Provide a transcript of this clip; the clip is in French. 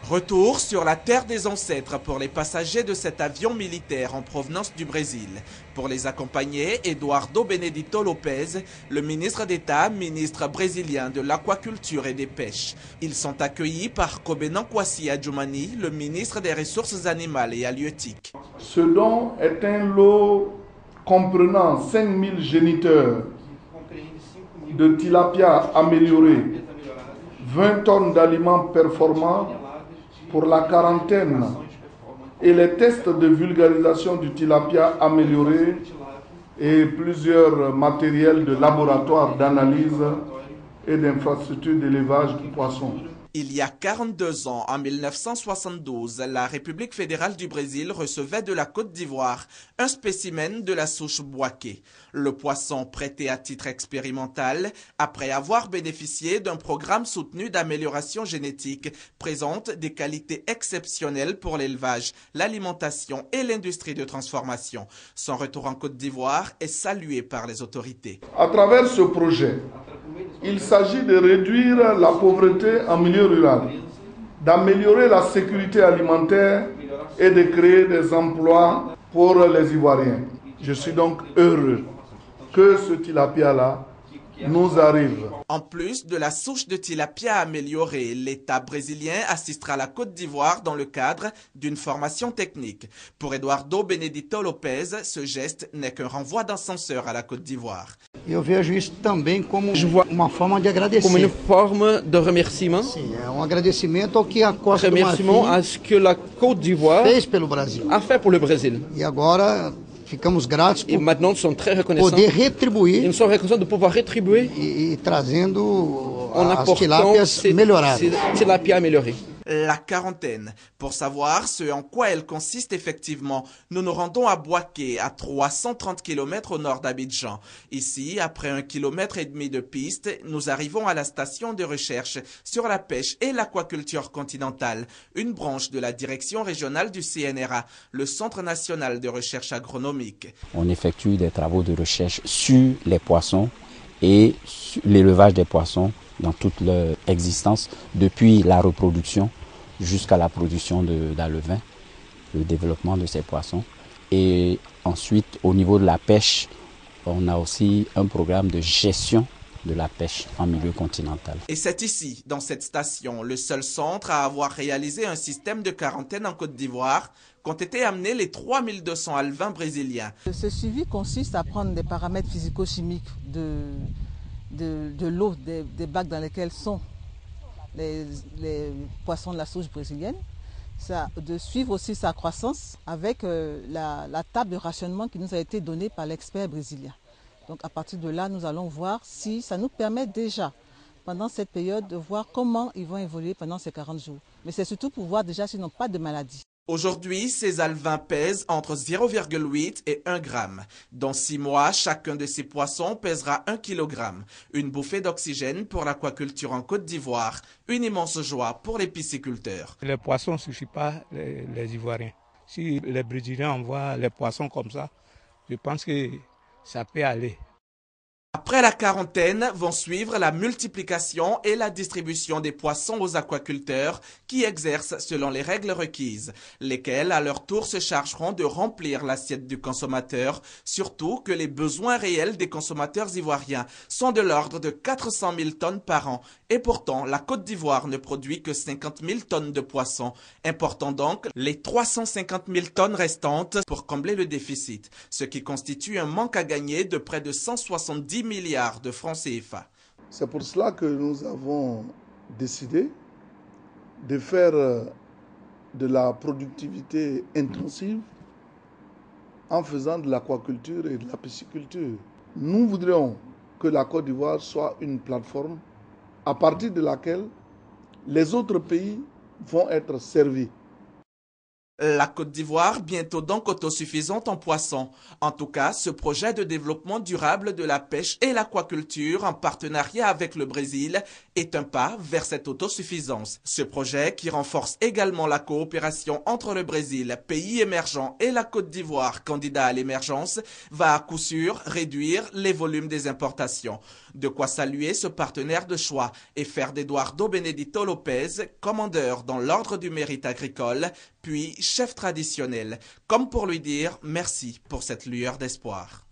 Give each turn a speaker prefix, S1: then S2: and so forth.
S1: Retour sur la terre des ancêtres pour les passagers de cet avion militaire en provenance du Brésil. Pour les accompagner, Eduardo Benedito Lopes, le ministre d'État, ministre brésilien de l'Aquaculture et des Pêches. Ils sont accueillis par Kobenan Kwasi Adjoumani, le ministre des Ressources animales et halieutiques.
S2: Ce don est un lot comprenant 5000 géniteurs de tilapia améliorés, 20 tonnes d'aliments performants pour la quarantaine et les tests de vulgarisation du tilapia amélioré et plusieurs matériels de laboratoire d'analyse et d'infrastructures d'élevage de poissons.
S1: Il y a 42 ans, en 1972, la République fédérale du Brésil recevait de la Côte d'Ivoire un spécimen de la souche boaké. Le poisson prêté à titre expérimental, après avoir bénéficié d'un programme soutenu d'amélioration génétique, présente des qualités exceptionnelles pour l'élevage, l'alimentation et l'industrie de transformation. Son retour en Côte d'Ivoire est salué par les autorités.
S2: À travers ce projet, il s'agit de réduire la pauvreté en milieu rural, d'améliorer la sécurité alimentaire et de créer des emplois pour les Ivoiriens. Je suis donc heureux que ce tilapia-là nous arrive.
S1: En plus de la souche de tilapia améliorée, l'État brésilien assistera la Côte d'Ivoire dans le cadre d'une formation technique. Pour Eduardo Benedito Lopes, ce geste n'est qu'un renvoi d'ascenseur à la Côte d'Ivoire.
S3: Je vois uma forma de agradecer.
S4: Comme une forme de remerciement.
S3: Sim, é agradecimento ao que a Costa do
S4: Remerciement à ce que la Côte d'Ivoire
S3: fez pelo Brasil.
S4: a fait pour le Brésil.
S3: E agora ficamos gratos
S4: Et
S3: por
S4: maintenant, nous sommes très reconnaissants.
S3: poder
S4: Et
S3: retribuir
S4: nous sommes reconnaissants de pouvoir rétribuer
S3: e trazendo
S4: en
S3: as
S4: apportant
S3: tilápias
S4: ces
S3: melhoradas.
S4: tilapia améliorés.
S1: La quarantaine. Pour savoir ce en quoi elle consiste effectivement, nous nous rendons à Boaké, à 330 km au nord d'Abidjan. Ici, après 1,5 km de piste, nous arrivons à la station de recherche sur la pêche et l'aquaculture continentale, une branche de la direction régionale du CNRA, le Centre national de recherche agronomique.
S5: On effectue des travaux de recherche sur les poissons et sur l'élevage des poissons dans toute leur existence, depuis la reproduction jusqu'à la production d'alevins, le développement de ces poissons. Et ensuite, au niveau de la pêche, on a aussi un programme de gestion de la pêche en milieu continental.
S1: Et c'est ici, dans cette station, le seul centre à avoir réalisé un système de quarantaine en Côte d'Ivoire, qu'ont été amenés les 3200 alevins brésiliens.
S6: Ce suivi consiste à prendre des paramètres physico-chimiques de l'eau, des bacs dans lesquels sont les poissons de la souche brésilienne, de suivre aussi sa croissance avec la table de rationnement qui nous a été donnée par l'expert brésilien. Donc à partir de là, nous allons voir si ça nous permet déjà, pendant cette période, de voir comment ils vont évoluer pendant ces 40 jours. Mais c'est surtout pour voir déjà s'ils n'ont pas de maladie.
S1: Aujourd'hui, ces alevins pèsent entre 0,8 et 1 gramme. Dans 6 mois, chacun de ces poissons pèsera 1 kilogramme. Une bouffée d'oxygène pour l'aquaculture en Côte d'Ivoire. Une immense joie pour les pisciculteurs.
S7: Les poissons ne suffisent pas les Ivoiriens. Si les Brésiliens envoient les poissons comme ça, je pense que ça peut aller.
S1: Après la quarantaine, vont suivre la multiplication et la distribution des poissons aux aquaculteurs qui exercent selon les règles requises, lesquels à leur tour se chargeront de remplir l'assiette du consommateur, surtout que les besoins réels des consommateurs ivoiriens sont de l'ordre de 400 000 tonnes par an. Et pourtant, la Côte d'Ivoire ne produit que 50 000 tonnes de poissons, important donc les 350 000 tonnes restantes pour combler le déficit, ce qui constitue un manque à gagner de près de 170 milliards de francs CFA.
S2: C'est pour cela que nous avons décidé de faire de la productivité intensive en faisant de l'aquaculture et de la pisciculture. Nous voudrions que la Côte d'Ivoire soit une plateforme à partir de laquelle les autres pays vont être servis.
S1: La Côte d'Ivoire, bientôt donc autosuffisante en poissons. En tout cas, ce projet de développement durable de la pêche et l'aquaculture en partenariat avec le Brésil est un pas vers cette autosuffisance. Ce projet, qui renforce également la coopération entre le Brésil, pays émergent, et la Côte d'Ivoire, candidat à l'émergence, va à coup sûr réduire les volumes des importations. De quoi saluer ce partenaire de choix et faire d'Eduardo Benedito Lopez commandeur dans l'ordre du mérite agricole, puis chef traditionnel, comme pour lui dire merci pour cette lueur d'espoir.